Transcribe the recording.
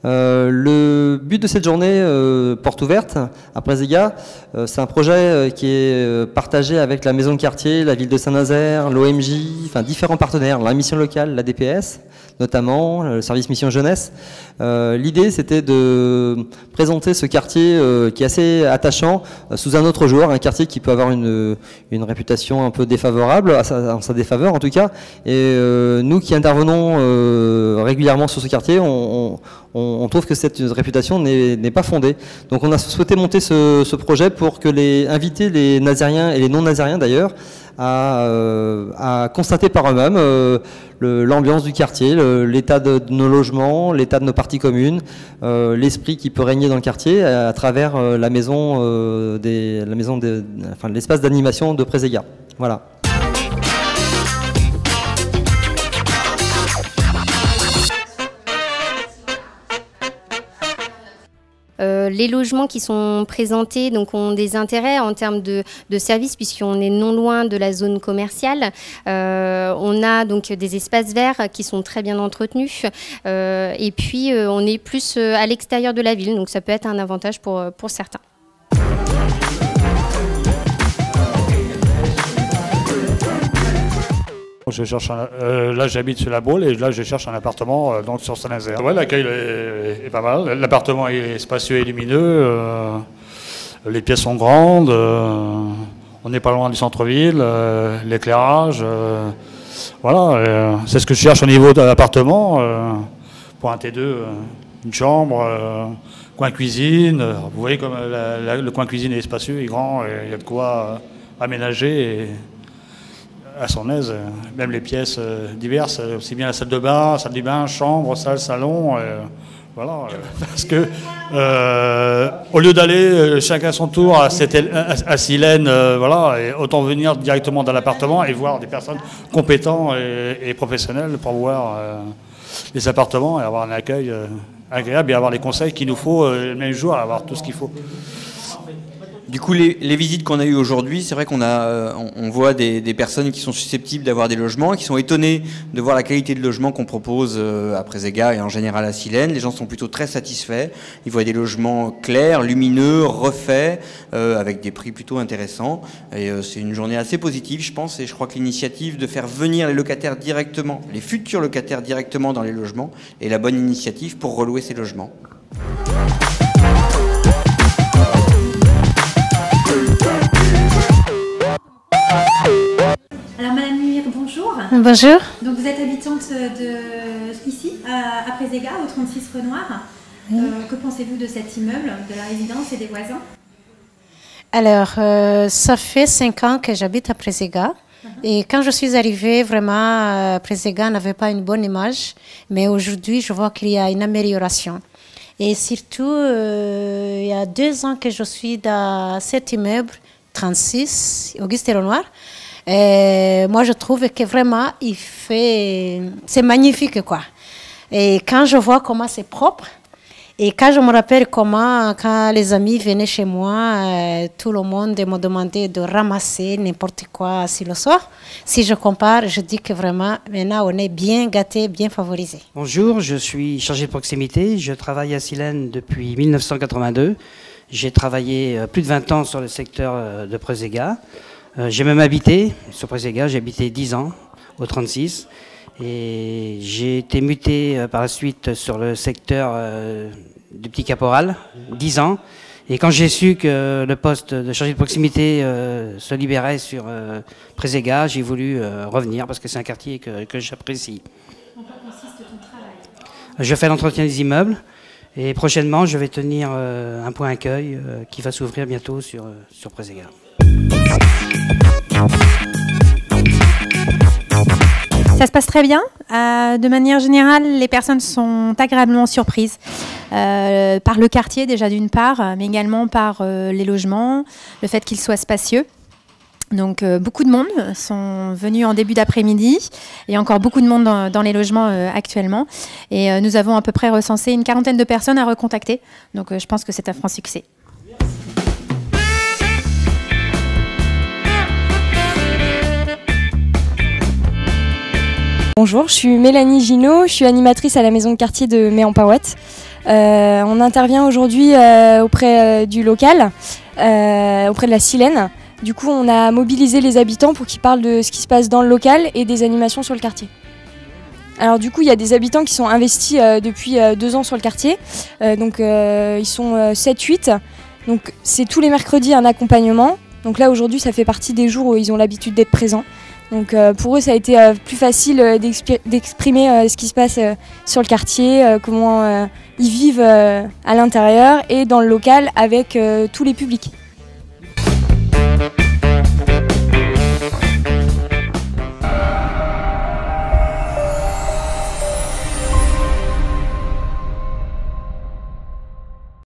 Le but de cette journée porte ouverte à Préséga, c'est un projet qui est partagé avec la maison de quartier, la ville de Saint-Nazaire, l'OMJ, enfin différents partenaires, la mission locale, la DPS notamment, le service mission jeunesse. L'idée c'était de présenter ce quartier qui est assez attachant sous un autre jour, un quartier qui peut avoir une réputation un peu défavorable, en sa défaveur en tout cas, et nous qui intervenons régulièrement sur ce quartier, on trouve que cette réputation n'est pas fondée. Donc on a souhaité monter ce projet pour inviter les nazériens et les non-nazériens d'ailleurs à constater par eux-mêmes l'ambiance du quartier, l'état de nos logements, l'état de nos parties communes, l'esprit qui peut régner dans le quartier à travers l'espace d'animation de Préséga. Voilà. Les logements qui sont présentés donc, ont des intérêts en termes de services puisqu'on est non loin de la zone commerciale. On a donc des espaces verts qui sont très bien entretenus et puis on est plus à l'extérieur de la ville, donc ça peut être un avantage pour certains. Je cherche là j'habite sur la Baule et là je cherche un appartement donc sur Saint-Nazaire. Ouais, l'accueil est pas mal, l'appartement est spacieux et lumineux, les pièces sont grandes, on n'est pas loin du centre-ville, l'éclairage, voilà, c'est ce que je cherche au niveau de l'appartement, pour un T2, une chambre, coin cuisine, vous voyez comme le coin cuisine est spacieux et grand, il y a de quoi aménager à son aise, même les pièces diverses, aussi bien la salle de bain, salle du bain, chambre, salle, salon, voilà, parce que au lieu d'aller chacun son tour à Silène, voilà, et autant venir directement dans l'appartement et voir des personnes compétentes et professionnelles pour voir les appartements et avoir un accueil agréable et avoir les conseils qu'il nous faut le même jour, avoir tout ce qu'il faut. Du coup, les visites qu'on a eues aujourd'hui, c'est vrai on voit des personnes qui sont susceptibles d'avoir des logements, qui sont étonnées de voir la qualité de logement qu'on propose à Préséga et en général à Silène. Les gens sont plutôt très satisfaits. Ils voient des logements clairs, lumineux, refaits, avec des prix plutôt intéressants. Et c'est une journée assez positive, je pense. Et je crois que l'initiative de faire venir les locataires directement, les futurs locataires directement dans les logements, est la bonne initiative pour relouer ces logements. Alors Madame Muir, bonjour. Bonjour. Donc vous êtes habitante ici, à Préséga, au 36 Renoir. Oui. Que pensez-vous de cet immeuble, de la résidence et des voisins? Alors, ça fait 5 ans que j'habite à Préséga. Et quand je suis arrivée, vraiment, Préséga n'avait pas une bonne image. Mais aujourd'hui, je vois qu'il y a une amélioration. Et surtout, il y a 2 ans que je suis dans cet immeuble, 36, Auguste Renoir. Et moi, je trouve que vraiment, c'est magnifique, quoi. Et quand je vois comment c'est propre, et quand je me rappelle comment, quand les amis venaient chez moi, tout le monde me demandait de ramasser n'importe quoi si le soir. Si je compare, je dis que vraiment, maintenant, on est bien gâtés, bien favorisés. Bonjour, je suis chargé de proximité. Je travaille à Silène depuis 1982. J'ai travaillé plus de 20 ans sur le secteur de Préséga. J'ai même habité sur Préséga, j'ai habité 10 ans au 36 et j'ai été muté par la suite sur le secteur du Petit Caporal, 10 ans. Et quand j'ai su que le poste de chargé de proximité se libérait sur Préséga, j'ai voulu revenir parce que c'est un quartier que j'apprécie. En quoi consiste ton travail? Je fais l'entretien des immeubles et prochainement je vais tenir un point accueil qui va s'ouvrir bientôt sur Préséga. Ça se passe très bien. De manière générale, les personnes sont agréablement surprises par le quartier déjà d'une part, mais également par les logements, le fait qu'ils soient spacieux. Donc beaucoup de monde sont venus en début d'après-midi et encore beaucoup de monde dans les logements actuellement. Et nous avons à peu près recensé une 40aine de personnes à recontacter. Donc je pense que c'est un franc succès. Bonjour, je suis Mélanie Ginaud, je suis animatrice à la maison de quartier de Mé-en-Paouette. On intervient aujourd'hui auprès du local, auprès de la Silène. Du coup, on a mobilisé les habitants pour qu'ils parlent de ce qui se passe dans le local et des animations sur le quartier. Alors du coup, il y a des habitants qui sont investis depuis 2 ans sur le quartier. Ils sont 7-8. Donc c'est tous les mercredis un accompagnement. Donc là, aujourd'hui, ça fait partie des jours où ils ont l'habitude d'être présents. Donc pour eux, ça a été plus facile d'exprimer ce qui se passe sur le quartier, comment ils vivent à l'intérieur et dans le local avec tous les publics.